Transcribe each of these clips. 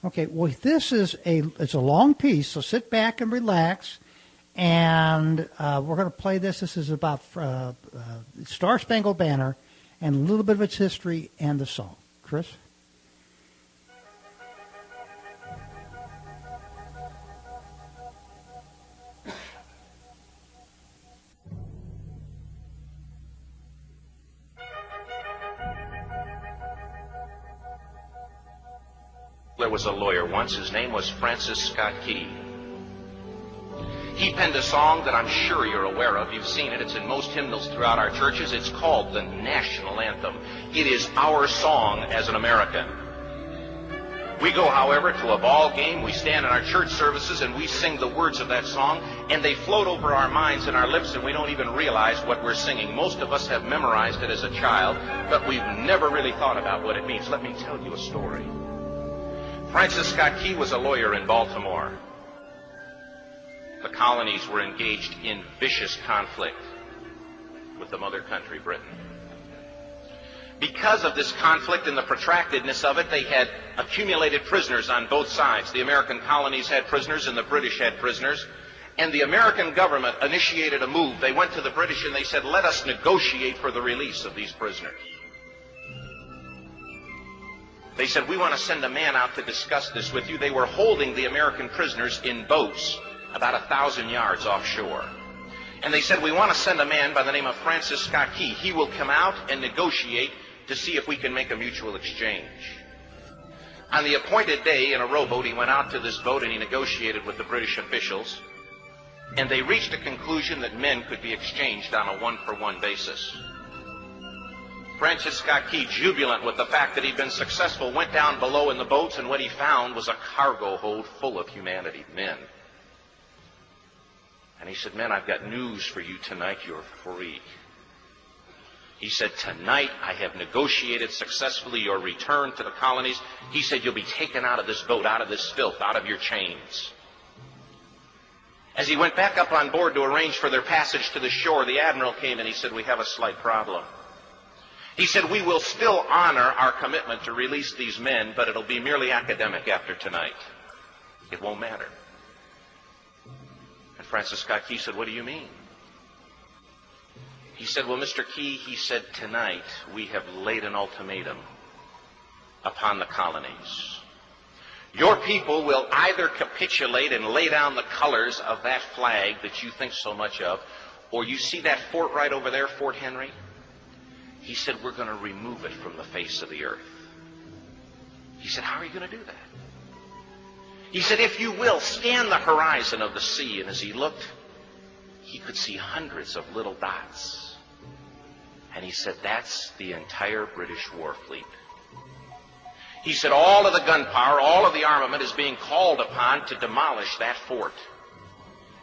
Okay, well, it's a long piece, so sit back and relax, and we're going to play this. This is about Star Spangled Banner and a little bit of its history and the song. Chris? There was a lawyer once. His name was Francis Scott Key. He penned a song that I'm sure you're aware of. You've seen it. It's in most hymnals throughout our churches. It's called the national anthem. It is our song as an American. We go, however, to a ball game. We stand in our church services and we sing the words of that song, and they float over our minds and our lips, and we don't even realize what we're singing. Most of us have memorized it as a child, but we've never really thought about what it means. Let me tell you a story. Francis Scott Key was a lawyer in Baltimore. The colonies were engaged in vicious conflict with the mother country, Britain. Because of this conflict and the protractedness of it, they had accumulated prisoners on both sides. The American colonies had prisoners and the British had prisoners. And the American government initiated a move. They went to the British and they said, let us negotiate for the release of these prisoners. They said, we want to send a man out to discuss this with you. They were holding the American prisoners in boats about 1,000 yards offshore. And they said, we want to send a man by the name of Francis Scott Key. He will come out and negotiate to see if we can make a mutual exchange. On the appointed day in a rowboat, he went out to this boat and he negotiated with the British officials. And they reached a conclusion that men could be exchanged on a one-for-one basis. Francis Scott Key, jubilant with the fact that he'd been successful, went down below in the boats, and what he found was a cargo hold full of humanity, men. And he said, men, I've got news for you tonight. You're free. He said, tonight I have negotiated successfully your return to the colonies. He said, you'll be taken out of this boat, out of this filth, out of your chains. As he went back up on board to arrange for their passage to the shore, the admiral came and he said, we have a slight problem. He said, we will still honor our commitment to release these men, but it'll be merely academic after tonight. It won't matter. And Francis Scott Key said, what do you mean? He said, well, Mr. Key, he said, tonight we have laid an ultimatum upon the colonies. Your people will either capitulate and lay down the colors of that flag that you think so much of, or you see that fort right over there, Fort Henry? He said, we're going to remove it from the face of the earth. He said, how are you going to do that? He said, if you will, scan the horizon of the sea. And as he looked, he could see hundreds of little dots. And he said, that's the entire British war fleet. He said, all of the gunpowder, all of the armament is being called upon to demolish that fort.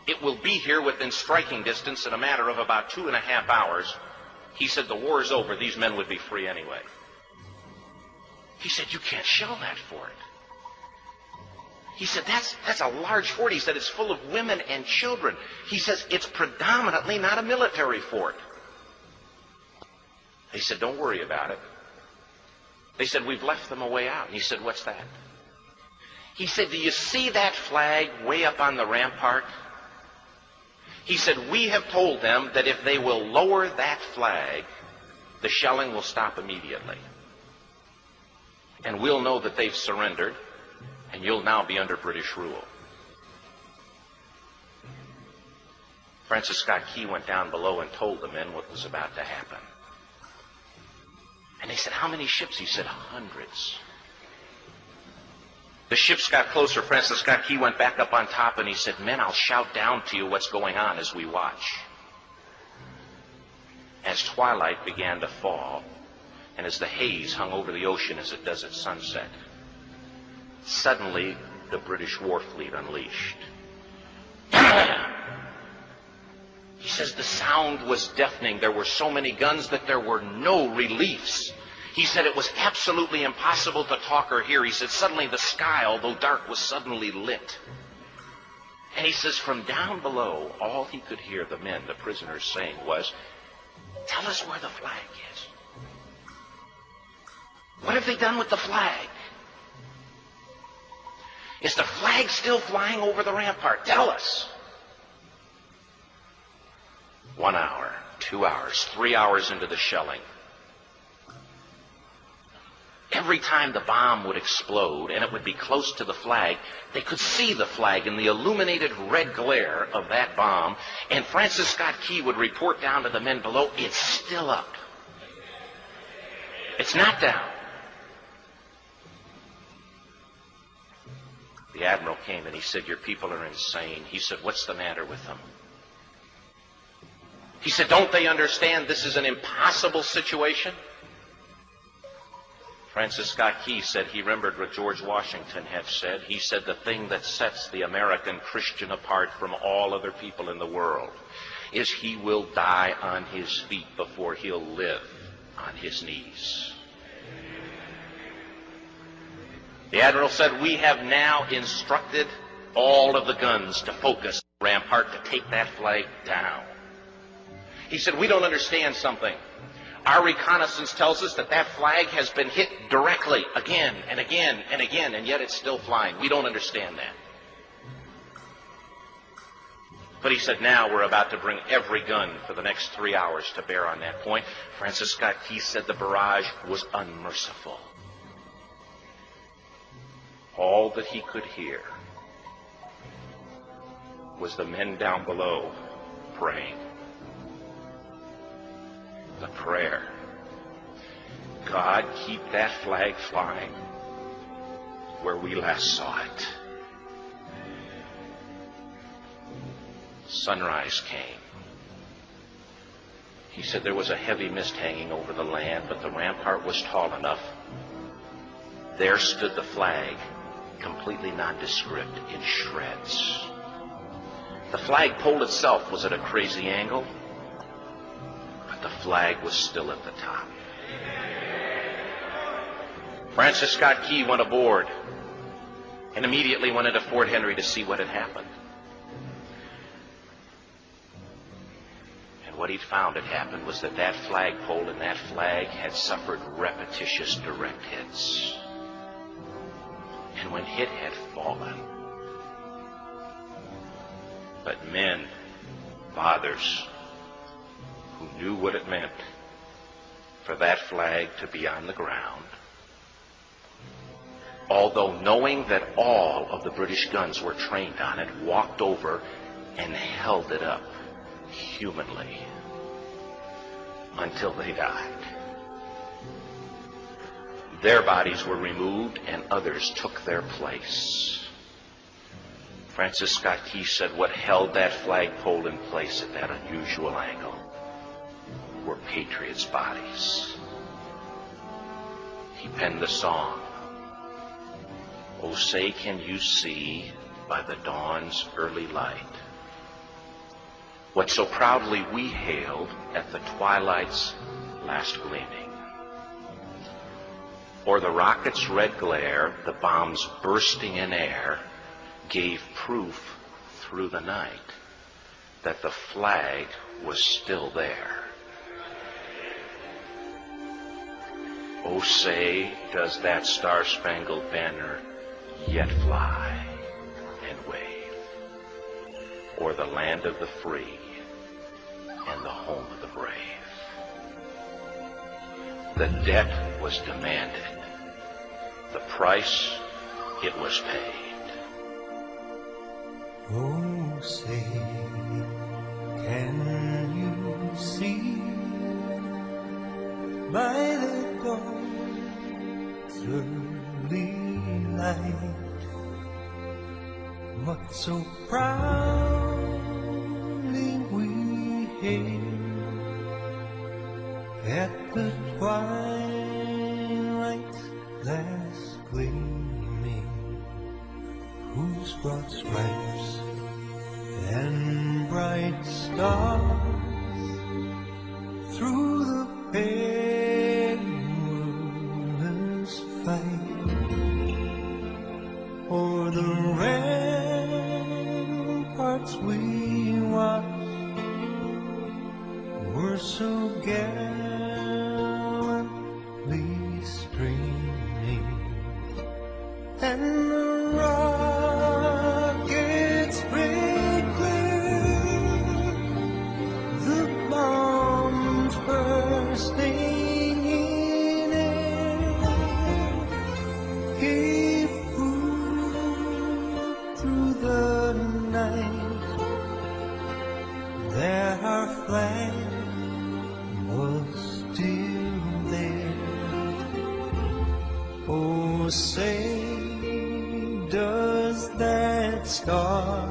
It will be here within striking distance in a matter of about 2.5 hours. He said, the war's over. These men would be free anyway. He said, you can't shell that fort. He said, that's a large fort. He said, it's full of women and children. He says, it's predominantly not a military fort. He said, don't worry about it. They said, we've left them a way out. And he said, what's that? He said, do you see that flag way up on the rampart? He said, we have told them that if they will lower that flag, the shelling will stop immediately. And we'll know that they've surrendered, and you'll now be under British rule. Francis Scott Key went down below and told the men what was about to happen. And they said, how many ships? He said, hundreds. The ships got closer. Francis Scott Key went back up on top and he said, men, I'll shout down to you what's going on as we watch. As twilight began to fall, and as the haze hung over the ocean as it does at sunset, suddenly the British war fleet unleashed. He says the sound was deafening. There were so many guns that there were no reliefs. He said it was absolutely impossible to talk or hear. He said suddenly the sky, although dark, was suddenly lit. And he says from down below, all he could hear the men, the prisoners, saying was, tell us where the flag is. What have they done with the flag? Is the flag still flying over the rampart? Tell us. 1 hour, 2 hours, 3 hours into the shelling. Every time the bomb would explode and it would be close to the flag, they could see the flag in the illuminated red glare of that bomb, and Francis Scott Key would report down to the men below, it's still up. It's not down. The admiral came and he said, your people are insane. He said, what's the matter with them? He said, don't they understand this is an impossible situation? Francis Scott Key said he remembered what George Washington had said. He said the thing that sets the American Christian apart from all other people in the world is he will die on his feet before he'll live on his knees. The admiral said, we have now instructed all of the guns to focus the rampart to take that flag down. He said, we don't understand something. Our reconnaissance tells us that that flag has been hit directly again and again and again, and yet it's still flying. We don't understand that. But he said, now we're about to bring every gun for the next 3 hours to bear on that point. Francis Scott Key said the barrage was unmerciful. All that he could hear was the men down below praying. The prayer. God, keep that flag flying where we last saw it. Sunrise came. He said there was a heavy mist hanging over the land, but the rampart was tall enough. There stood the flag, completely nondescript, in shreds. The flagpole itself was at a crazy angle, but the flag was still at the top. Francis Scott Key went aboard and immediately went into Fort Henry to see what had happened. And what he'd found had happened was that that flagpole and that flag had suffered repetitious direct hits. And when it had fallen, but men, fathers, who knew what it meant for that flag to be on the ground, although knowing that all of the British guns were trained on it, walked over and held it up humanly until they died. Their bodies were removed and others took their place. Francis Scott Key said what held that flagpole in place at that unusual angle were patriots' bodies. He penned the song, "Oh, say can you see by the dawn's early light what so proudly we hailed at the twilight's last gleaming? Or the rocket's red glare, the bombs bursting in air, gave proof through the night that the flag was still there. Oh, say, does that Star Spangled Banner yet fly and wave o'er the land of the free and the home of the brave? The debt was demanded. The price, it was paid." Oh, say, can you see by the dawn's early light what so proudly we hailed at the twilight's last gleaming, whose broad stripes and bright stars through the perilous fight o'er the ramparts we watched were so gallantly streaming, and the that Star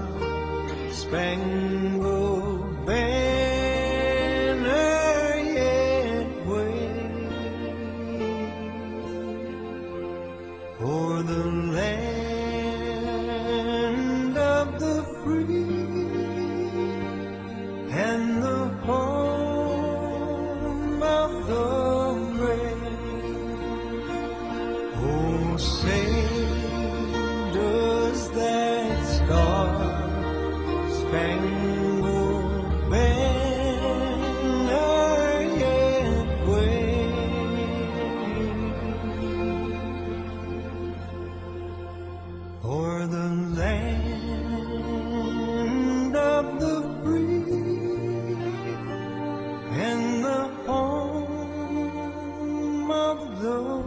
Spangled Banner yet wave o'er the land of the free and the home of the brave? Oh, say does that Star Spangled Banner yet wave o'er the land of the free and the home of the